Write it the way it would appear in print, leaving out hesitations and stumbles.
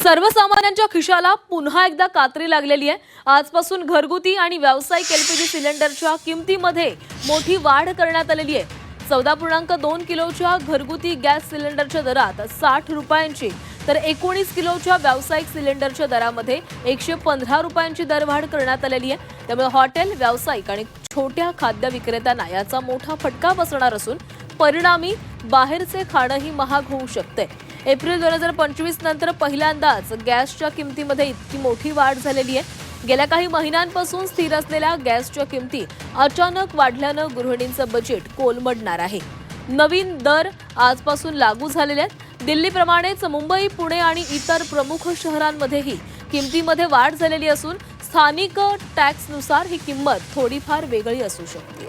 सर्वसामान्यांच्या खिशाला पुन्हा एकदा कात्री लागलेली आहे। आजपासून घरगुती आणि व्यावसायिक एलपीजी सिलेंडरच्या किमतीमध्ये मोठी वाढ करण्यात आलेली आहे। 14.2 किलोच्या घरगुती गॅस सिलेंडरच्या दरात 60 रुपयांची तर 19 किलोच्या व्यावसायिक सिलेंडरच्या दरामध्ये 115 रुपयांची दरवाढ करण्यात आलेली आहे। त्यामुळे हॉटेल, व्यावसायिक आणि छोट्या खाद्य विक्रेत्यांना याचा मोठा फटका बसणार असून परिणामी बाहेरचे खाणंही महाग होऊ शकते। एप्रिल 2025 नंतर पहिल्यांदाच गॅसच्या किमतीमध्ये इतकी मोठी वाढ झालेली आहे। गेल्या काही महिन्यांपासून स्थिर असलेल्या गॅसच्या किमती अचानक वाढल्यानं गृहिणींचं बजेट कोलमडणार आहे। नवीन दर आजपासून लागू झालेले आहेत। दिल्लीप्रमाणेच मुंबई, पुणे आणि इतर प्रमुख शहरांमध्येही किमतीमध्ये वाढ झालेली असून स्थानिक टॅक्सनुसार ही किंमत थोडीफार वेगळी असू शकते।